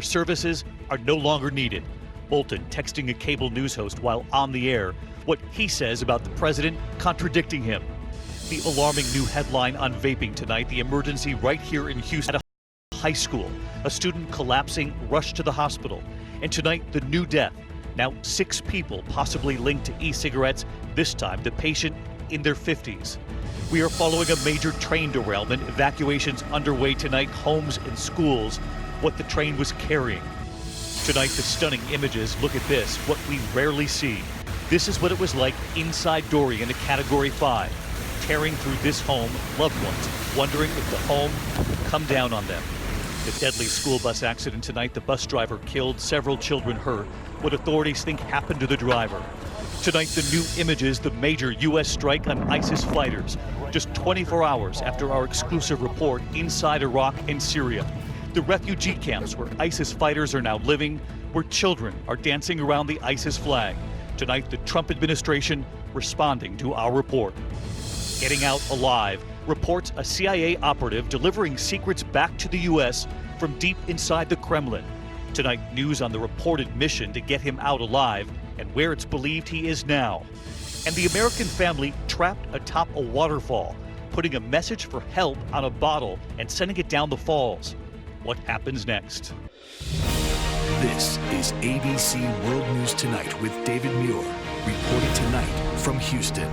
Services are no longer needed. Bolton texting a cable news host while on the air what he says about the president contradicting him. The alarming new headline on vaping tonight, the emergency right here in Houston at a high school. A student collapsing, rushed to the hospital. And tonight, the new death. Now 6 people possibly linked to e-cigarettes, this time the patient in their 50s. We are following a major train derailment, evacuations underway tonight, homes and schools, what the train was carrying. Tonight, the stunning images. Look at this, what we rarely see. This is what it was like inside Dory in a Category 5, tearing through this home, loved ones wondering if the home would come down on them. The deadly school bus accident tonight, the bus driver killed, several children hurt. What authorities think happened to the driver. Tonight, the new images, the major U.S. strike on ISIS fighters, just 24 hours after our exclusive report inside Iraq and Syria. The refugee camps where ISIS fighters are now living, where children are dancing around the ISIS flag. Tonight, the Trump administration responding to our report. Getting out alive, reports a CIA operative delivering secrets back to the U.S. from deep inside the Kremlin. Tonight, news on the reported mission to get him out alive and where it's believed he is now. And the American family trapped atop a waterfall, putting a message for help on a bottle and sending it down the falls. What happens next? This is ABC World News Tonight with David Muir, reporting tonight from Houston.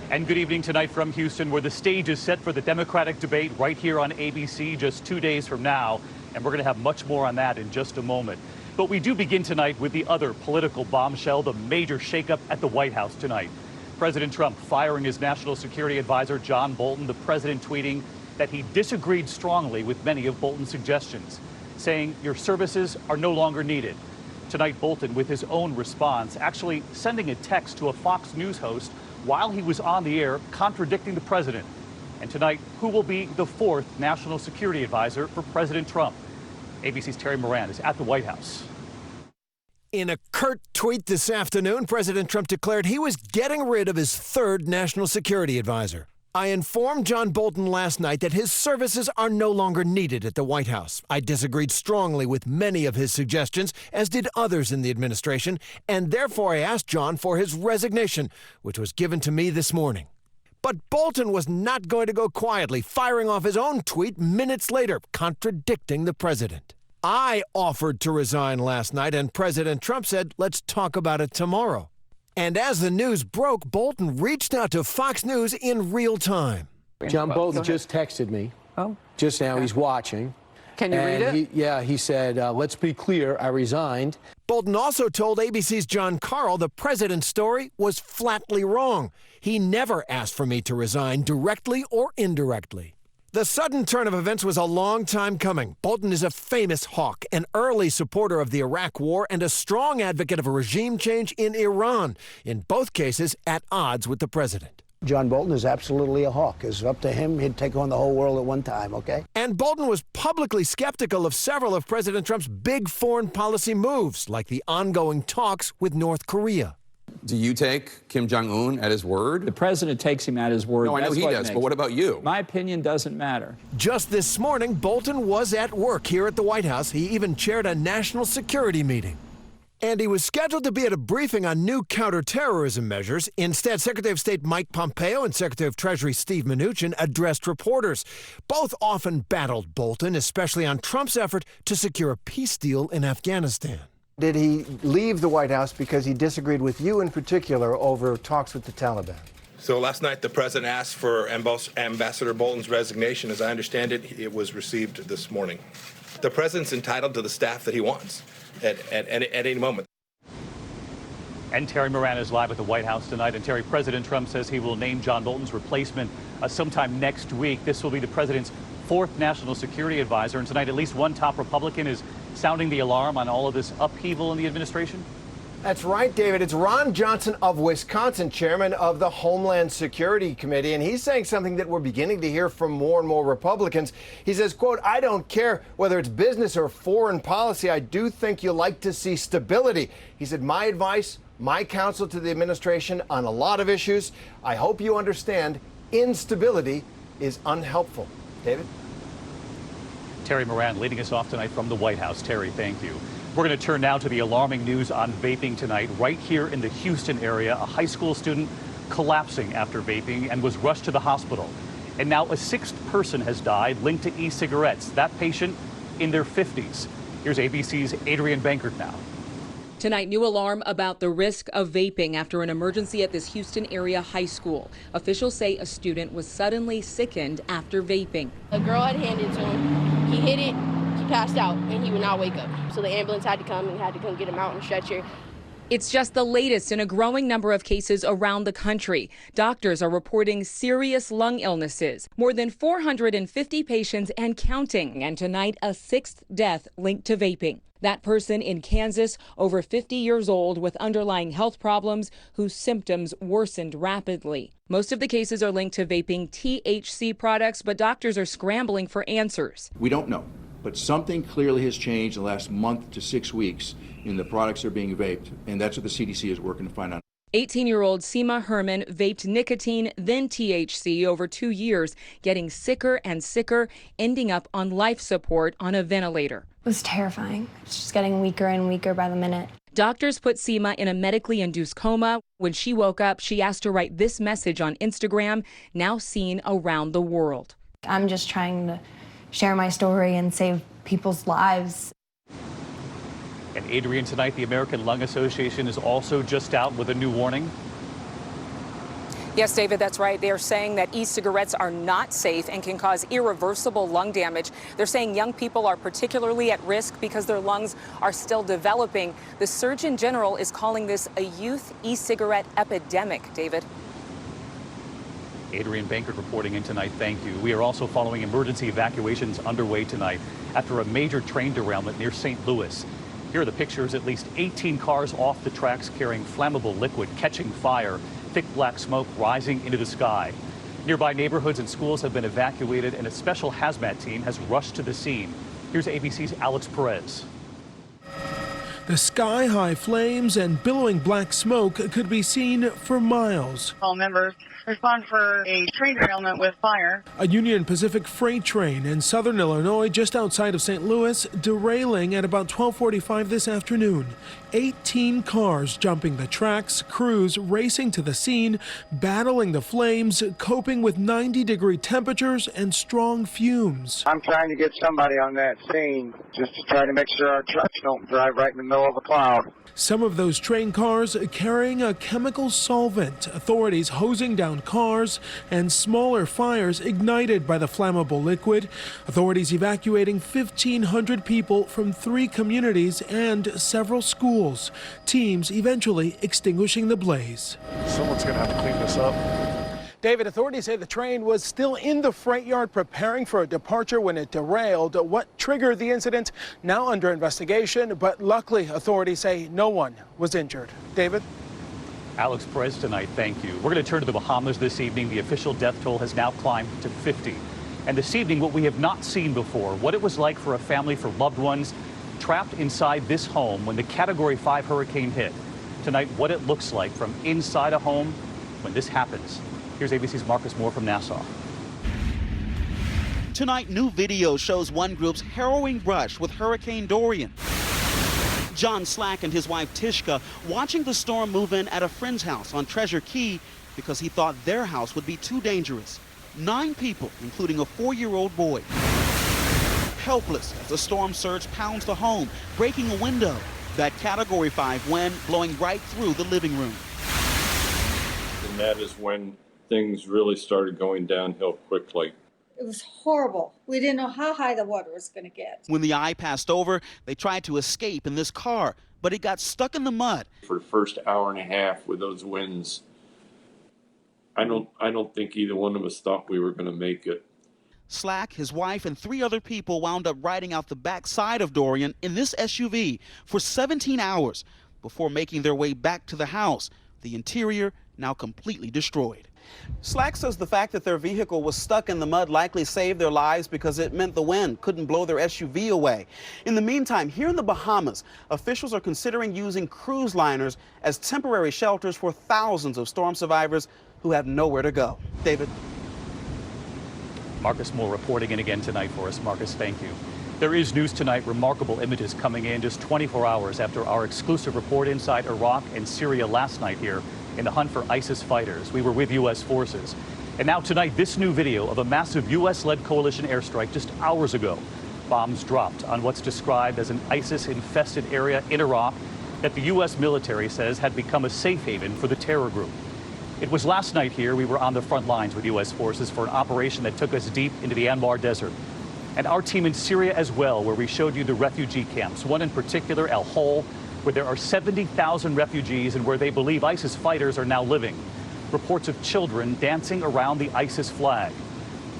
And good evening tonight from Houston, where the stage is set for the Democratic debate right here on ABC just 2 days from now. And we're going to have much more on that in just a moment. But we do begin tonight with the other political bombshell, the major shakeup at the White House tonight. President Trump firing his national security advisor, John Bolton, the president tweeting that he disagreed strongly with many of Bolton's suggestions, saying your services are no longer needed. Tonight, Bolton, with his own response, actually sending a text to a Fox News host while he was on the air, contradicting the president. And tonight, who will be the 4th national security advisor for President Trump? ABC's Terry Moran is at the White House. In a curt tweet this afternoon, President Trump declared he was getting rid of his 3rd national security advisor. I informed John Bolton last night that his services are no longer needed at the White House. I disagreed strongly with many of his suggestions, as did others in the administration, and therefore I asked John for his resignation, which was given to me this morning. But Bolton was not going to go quietly, firing off his own tweet minutes later, contradicting the president. I offered to resign last night, and President Trump said, let's talk about it tomorrow. And as the news broke, Bolton reached out to Fox News in real time. John Bolton just texted me just now. Okay. He's watching. Can you read it? He said, let's be clear, I resigned. Bolton also told ABC's John Carl the president's story was flatly wrong. He never asked for me to resign, directly or indirectly. The sudden turn of events was a long time coming. Bolton is a famous hawk, an early supporter of the Iraq War, and a strong advocate of a regime change in Iran, in both cases at odds with the president. John Bolton is absolutely a hawk. It's up to him. He'd take on the whole world at one time, okay? And Bolton was publicly skeptical of several of President Trump's big foreign policy moves, like the ongoing talks with North Korea. Do you take Kim Jong-un at his word? The president takes him at his word. No, I know he does, but what about you? My opinion doesn't matter. Just this morning, Bolton was at work here at the White House. He even chaired a national security meeting. And he was scheduled to be at a briefing on new counterterrorism measures. Instead, Secretary of State Mike Pompeo and Secretary of Treasury Steve Mnuchin addressed reporters. Both often battled Bolton, especially on Trump's effort to secure a peace deal in Afghanistan. Did he leave the White House because he disagreed with you in particular over talks with the Taliban? So last night, the president asked for Ambassador Bolton's resignation. As I understand it, it was received this morning. The president's entitled to the staff that he wants at any moment. And Terry Moran is live at the White House tonight. And Terry, President Trump says he will name John Bolton's replacement sometime next week. This will be the president's 4th national security advisor. And tonight, at least one top Republican is sounding the alarm on all of this upheaval in the administration. That's right, David. It's Ron Johnson of Wisconsin, chairman of the Homeland Security Committee, and he's saying something that we're beginning to hear from more and more Republicans. He says, quote, I don't care whether it's business or foreign policy. I do think you like to see stability. He said, my advice, my counsel to the administration on a lot of issues, I hope you understand instability is unhelpful. David? Terry Moran leading us off tonight from the White House. Terry, thank you. We're going to turn now to the alarming news on vaping tonight. Right here in the Houston area, a high school student collapsing after vaping and was rushed to the hospital. And now a sixth person has died linked to e-cigarettes. That patient in their 50s. Here's ABC's Adrienne Bankert now. Tonight, new alarm about the risk of vaping after an emergency at this Houston area high school. Officials say a student was suddenly sickened after vaping. A girl had handed it to him. He hit it, he passed out, and he would not wake up. So the ambulance had to come and had to come get him out in a stretcher. It's just the latest in a growing number of cases around the country. Doctors are reporting serious lung illnesses. More than 450 patients and counting. And tonight, a sixth death linked to vaping. That person in Kansas, over 50 years old with underlying health problems whose symptoms worsened rapidly. Most of the cases are linked to vaping THC products, but doctors are scrambling for answers. We don't know, but something clearly has changed in the last month to 6 weeks in the products that are being vaped, and that's what the CDC is working to find out. 18-year-old Seema Herman vaped nicotine, then THC over 2 years, getting sicker and sicker, ending up on life support on a ventilator. It was terrifying. It's just getting weaker and weaker by the minute. Doctors put Seema in a medically induced coma. When she woke up, she asked to write this message on Instagram, now seen around the world. I'm just trying to share my story and save people's lives. And Adrienne, tonight the American Lung Association is also just out with a new warning. Yes, David, that's right. They're saying that e-cigarettes are not safe and can cause irreversible lung damage. They're saying young people are particularly at risk because their lungs are still developing. The Surgeon General is calling this a youth e-cigarette epidemic, David. Adrienne Bankert reporting in tonight. Thank you. We are also following emergency evacuations underway tonight after a major train derailment near St. Louis. Here are the pictures. At least 18 cars off the tracks carrying flammable liquid catching fire. Thick black smoke rising into the sky. Nearby neighborhoods and schools have been evacuated and a special hazmat team has rushed to the scene. Here's ABC's Alex Perez. The sky-high flames and billowing black smoke could be seen for miles. All members respond for a train derailment with fire. A Union Pacific freight train in southern Illinois just outside of St. Louis derailing at about 12:45 this afternoon. 18 cars jumping the tracks, crews racing to the scene, battling the flames, coping with 90-degree temperatures and strong fumes. I'm trying to get somebody on that scene just to try to make sure our trucks don't drive right in the middle of a cloud. Some of those train cars carrying a chemical solvent, authorities hosing down cars, and smaller fires ignited by the flammable liquid. Authorities evacuating 1,500 people from 3 communities and several schools. Teams eventually extinguishing the blaze. Someone's going to have to clean this up. David, authorities say the train was still in the freight yard preparing for a departure when it derailed. What triggered the incident? Now under investigation, but luckily authorities say no one was injured. David? Alex Perez tonight, thank you. We're going to turn to the Bahamas this evening. The official death toll has now climbed to 50. And this evening, what we have not seen before, what it was like for a family for loved ones trapped inside this home when the Category 5 hurricane hit. Tonight, what it looks like from inside a home when this happens. Here's ABC's Marcus Moore from Nassau. Tonight, new video shows one group's harrowing brush with Hurricane Dorian. John Slack and his wife Tishka watching the storm move in at a friend's house on Treasure Key because he thought their house would be too dangerous. 9 people, including a 4-year-old boy. Helpless as the storm surge pounds the home, breaking a window. That Category 5 wind blowing right through the living room. And that is when things really started going downhill quickly. It was horrible. We didn't know how high the water was going to get. When the eye passed over, they tried to escape in this car, but it got stuck in the mud. For the first hour and a half with those winds, I don't think either one of us thought we were going to make it. Slack, his wife, and 3 other people wound up riding out the back side of Dorian in this SUV for 17 hours before making their way back to the house. The interior now completely destroyed. Slack says the fact that their vehicle was stuck in the mud likely saved their lives because it meant the wind couldn't blow their SUV away. In the meantime, here in the Bahamas, officials are considering using cruise liners as temporary shelters for thousands of storm survivors who have nowhere to go. David? Marcus Moore reporting in again tonight for us. Marcus, thank you. There is news tonight, remarkable images coming in just 24 hours after our exclusive report inside Iraq and Syria last night here in the hunt for ISIS fighters. We were with U.S. forces. And now tonight, this new video of a massive U.S.-led coalition airstrike just hours ago. Bombs dropped on what's described as an ISIS-infested area in Iraq that the U.S. military says had become a safe haven for the terror group. It was last night here we were on the front lines with U.S. forces for an operation that took us deep into the Anbar Desert. And our team in Syria as well, where we showed you the refugee camps, one in particular, El Hol, where there are 70,000 refugees and where they believe ISIS fighters are now living. Reports of children dancing around the ISIS flag.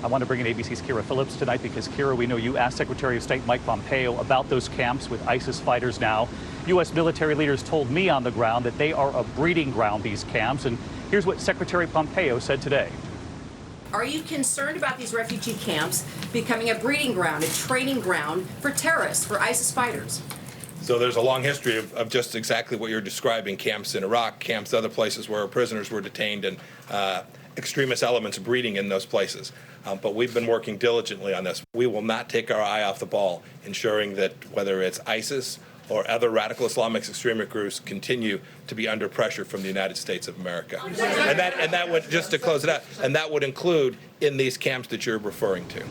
I want to bring in ABC's Kira Phillips tonight because, Kira, we know you asked Secretary of State Mike Pompeo about those camps with ISIS fighters now. U.S. military leaders told me on the ground that they are a breeding ground, these camps. And here's what Secretary Pompeo said today. Are you concerned about these refugee camps becoming a breeding ground, a training ground for terrorists, for ISIS fighters? So there's a long history of just exactly what you're describing, camps in Iraq, camps other places where prisoners were detained, and extremist elements breeding in those places. But we've been working diligently on this. We will not take our eye off the ball, ensuring that whether it's ISIS or other radical Islamic extremist groups continue to be under pressure from the United States of America. And that would, just to close it out, and that would include in these camps that you're referring to.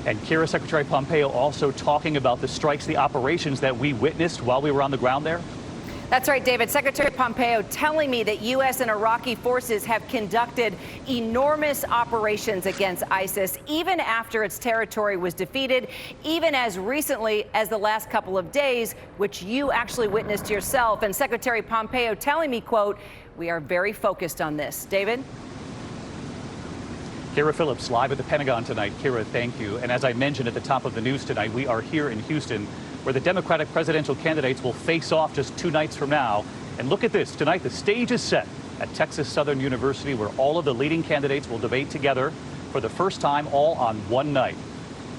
And Kira, Secretary Pompeo also talking about the strikes, the operations that we witnessed while we were on the ground there. That's right, David. Secretary Pompeo telling me that U.S. and Iraqi forces have conducted enormous operations against ISIS, even after its territory was defeated, even as recently as the last couple of days, which you actually witnessed yourself. And Secretary Pompeo telling me, quote, "We are very focused on this." David? Kira Phillips live at the Pentagon tonight. Kira, thank you. And as I mentioned at the top of the news tonight, we are here in Houston, where the Democratic presidential candidates will face off just 2 nights from now. And look at this. Tonight, the stage is set at Texas Southern University, where all of the leading candidates will debate together for the first time, all on one night.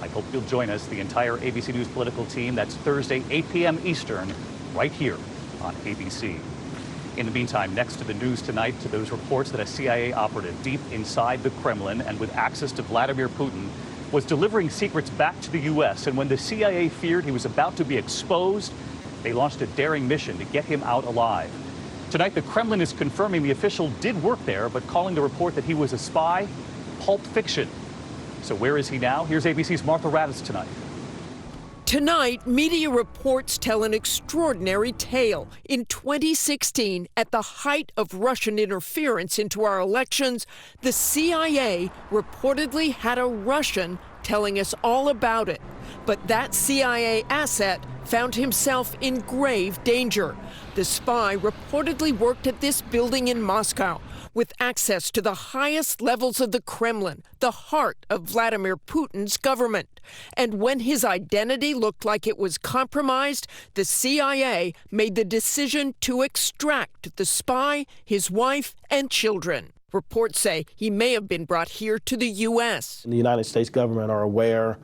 I hope you'll join us, the entire ABC News political team. That's Thursday, 8 p.m. Eastern, right here on ABC. In the meantime, next to the news tonight, to those reports that a CIA operative deep inside the Kremlin and with access to Vladimir Putin was delivering secrets back to the U.S. And when the CIA feared he was about to be exposed, they launched a daring mission to get him out alive. Tonight, the Kremlin is confirming the official did work there, but calling the report that he was a spy pulp fiction. So where is he now? Here's ABC's Martha Raddatz tonight. Tonight, media reports tell an extraordinary tale. In 2016, at the height of Russian interference into our elections, the CIA reportedly had a Russian telling us all about it. But that CIA asset found himself in grave danger. The spy reportedly worked at this building in Moscow, with access to the highest levels of the Kremlin, the heart of Vladimir Putin's government. And when his identity looked like it was compromised, the CIA made the decision to extract the spy, his wife, and children. Reports say he may have been brought here to the U.S. The United States government are aware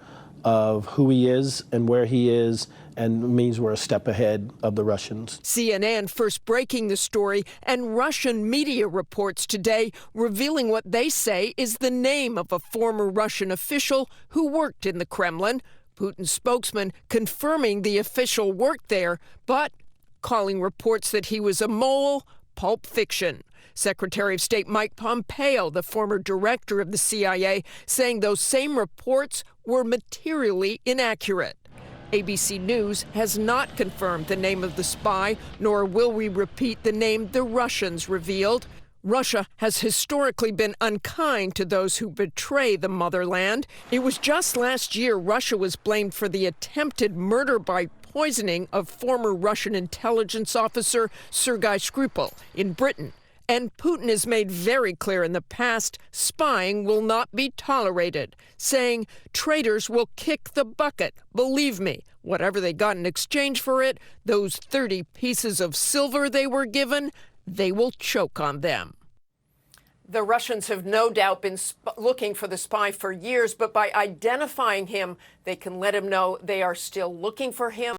of who he is and where he is, and means we're a step ahead of the Russians. CNN first breaking the story, and Russian media reports today revealing what they say is the name of a former Russian official who worked in the Kremlin. Putin's spokesman confirming the official worked there, but calling reports that he was a mole pulp fiction. Secretary of State Mike Pompeo, the former director of the CIA, saying those same reports were materially inaccurate. ABC News has not confirmed the name of the spy, nor will we repeat the name the Russians revealed. Russia has historically been unkind to those who betray the motherland. It was just last year Russia was blamed for the attempted murder by poisoning of former Russian intelligence officer Sergei Skripal in Britain. And Putin has made very clear in the past, spying will not be tolerated, saying traitors will kick the bucket. Believe me, whatever they got in exchange for it, those 30 pieces of silver they were given, they will choke on them. The Russians have no doubt been looking for the spy for years, but by identifying him, they can let him know they are still looking for him.